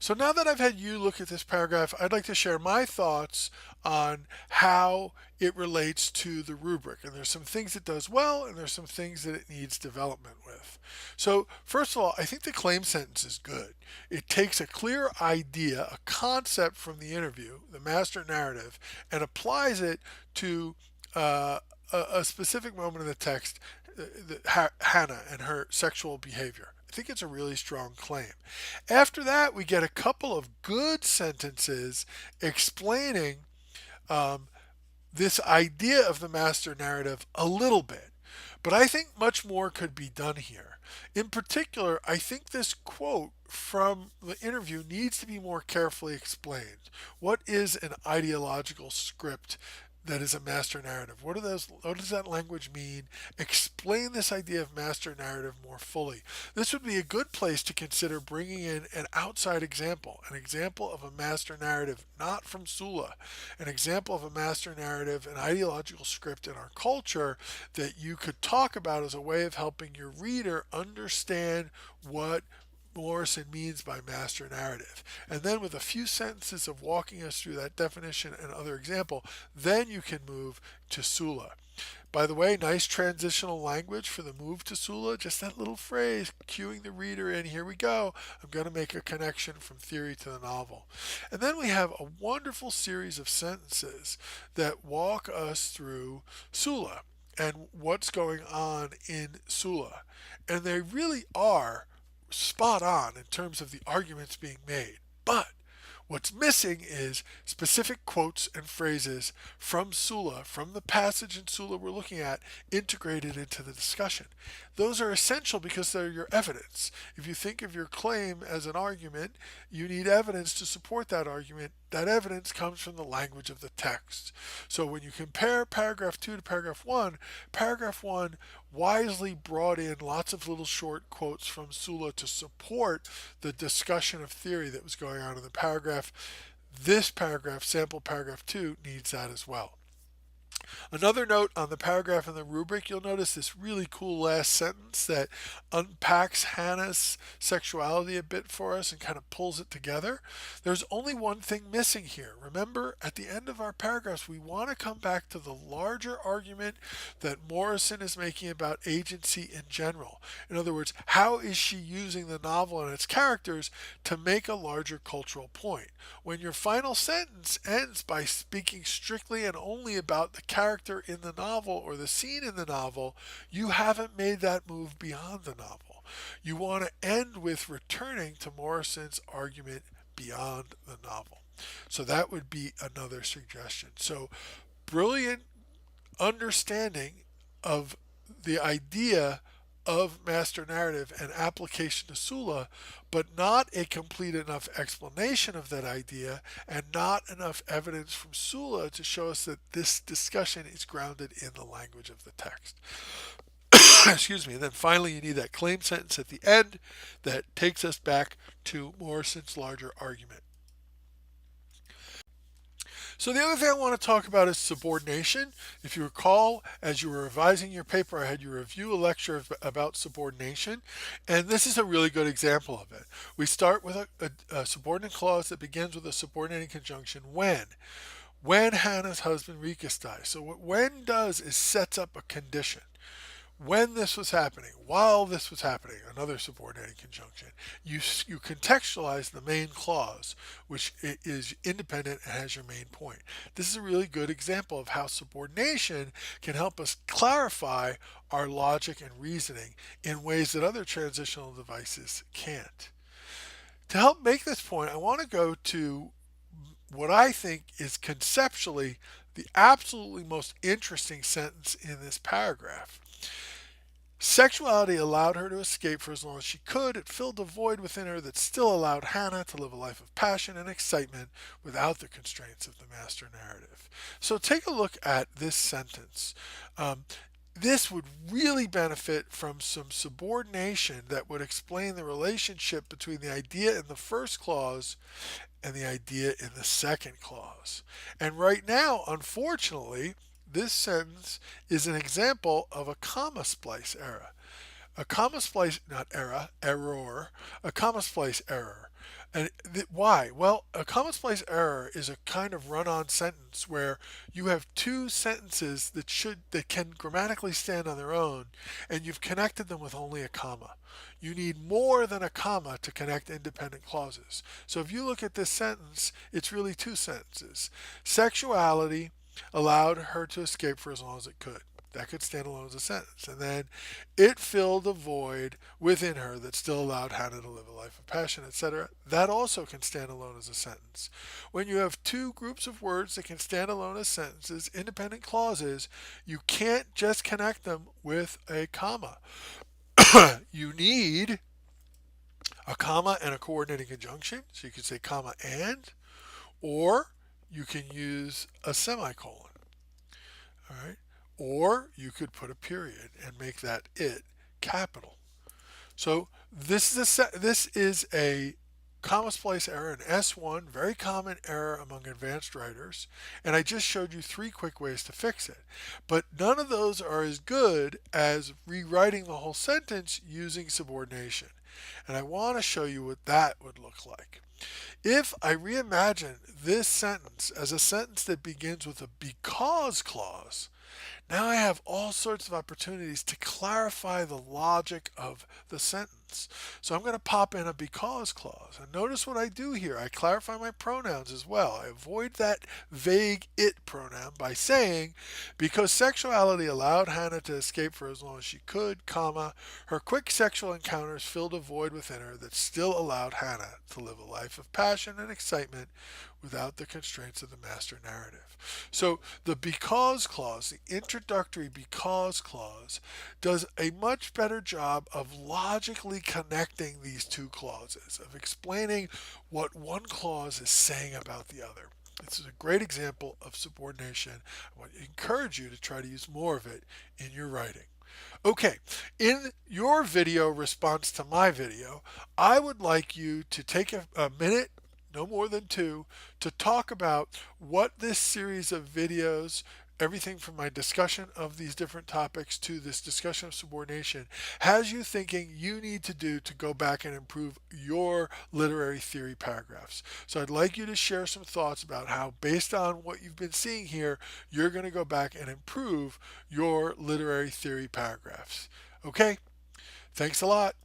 So now that I've had you look at this paragraph, I'd like to share my thoughts on how it relates to the rubric. And there's some things it does well, and there's some things that it needs development with. So first of all, I think the claim sentence is good. It takes a clear idea, a concept from the interview, the master narrative, and applies it to a specific moment in the text, Hannah and her sexual behavior. I think it's a really strong claim. After that, we get a couple of good sentences explaining um, this idea of the master narrative a little bit. But I think much more could be done here. In particular, I think this quote from the interview needs to be more carefully explained. What is an ideological script that is a master narrative? What does that language mean? Explain this idea of master narrative more fully. This would be a good place to consider bringing in an outside example, an example of a master narrative not from Sula, an example of a master narrative, an ideological script in our culture that you could talk about as a way of helping your reader understand what Morrison means by master narrative. And then with a few sentences of walking us through that definition and other example, then you can move to Sula. By the way, nice transitional language for the move to Sula, just that little phrase, cueing the reader in, here we go. I'm going to make a connection from theory to the novel. And then we have a wonderful series of sentences that walk us through Sula and what's going on in Sula. And they really are spot on in terms of the arguments being made. But what's missing is specific quotes and phrases from Sula, from the passage in Sula we're looking at, integrated into the discussion. Those are essential because they're your evidence. If you think of your claim as an argument, you need evidence to support that argument. That evidence comes from the language of the text. So when you compare paragraph 2 to paragraph 1 wisely brought in lots of little short quotes from Sula to support the discussion of theory that was going on in the paragraph. This paragraph, sample paragraph 2, needs that as well. Another note on the paragraph in the rubric, you'll notice this really cool last sentence that unpacks Hannah's sexuality a bit for us and kind of pulls it together. There's only one thing missing here. Remember, at the end of our paragraphs, we want to come back to the larger argument that Morrison is making about agency in general. In other words, how is she using the novel and its characters to make a larger cultural point? When your final sentence ends by speaking strictly and only about the character in the novel or the scene in the novel, you haven't made that move beyond the novel. You want to end with returning to Morrison's argument beyond the novel. So that would be another suggestion. So brilliant understanding of the idea of master narrative and application to Sula, but not a complete enough explanation of that idea and not enough evidence from Sula to show us that this discussion is grounded in the language of the text. Excuse me. And then finally, you need that claim sentence at the end that takes us back to Morrison's larger argument. So the other thing I want to talk about is subordination. If you recall, as you were revising your paper, I had you review a lecture about subordination, and this is a really good example of it. We start with a subordinate clause that begins with a subordinating conjunction when Hannah's husband Rikus dies. So what when does is sets up a condition. When this was happening, while this was happening, another subordinating conjunction, you contextualize the main clause, which is independent and has your main point. This is a really good example of how subordination can help us clarify our logic and reasoning in ways that other transitional devices can't. To help make this point, I want to go to what I think is conceptually the absolutely most interesting sentence in this paragraph. Sexuality allowed her to escape for as long as she could. It filled a void within her that still allowed Hannah to live a life of passion and excitement without the constraints of the master narrative. So take a look at this sentence. This would really benefit from some subordination that would explain the relationship between the idea in the first clause and the idea in the second clause. And right now, unfortunately, this sentence is an example of a comma splice error. A comma splice, not error, error, a comma splice error. And why? Well, a commonplace error is a kind of run-on sentence where you have two sentences that can grammatically stand on their own, and you've connected them with only a comma. You need more than a comma to connect independent clauses. So if you look at this sentence, it's really two sentences. Sexuality allowed her to escape for as long as it could. That could stand alone as a sentence. And then it filled a void within her that still allowed Hannah to live a life of passion, etc. That also can stand alone as a sentence. When you have two groups of words that can stand alone as sentences, independent clauses, you can't just connect them with a comma. You need a comma and a coordinating conjunction. So you can say comma and, or you can use a semicolon. All right. Or you could put a period and make that it capital. So this is a comma-splice error, an S1, very common error among advanced writers, and I just showed you three quick ways to fix it. But none of those are as good as rewriting the whole sentence using subordination. And I want to show you what that would look like. If I reimagine this sentence as a sentence that begins with a because clause, now I have all sorts of opportunities to clarify the logic of the sentence. So I'm going to pop in a because clause. And notice what I do here. I clarify my pronouns as well. I avoid that vague it pronoun by saying, because sexuality allowed Hannah to escape for as long as she could, comma, her quick sexual encounters filled a void within her that still allowed Hannah to live a life of passion and excitement without the constraints of the master narrative. So the because clause, the introductory because clause, does a much better job of logically connecting these two clauses, of explaining what one clause is saying about the other. This is a great example of subordination. I want to encourage you to try to use more of it in your writing. Okay, in your video response to my video, I would like you to take a minute, no more than two, to talk about what this series of videos, everything from my discussion of these different topics to this discussion of subordination, has you thinking you need to do to go back and improve your literary theory paragraphs. So I'd like you to share some thoughts about how, based on what you've been seeing here, you're going to go back and improve your literary theory paragraphs. Okay, thanks a lot.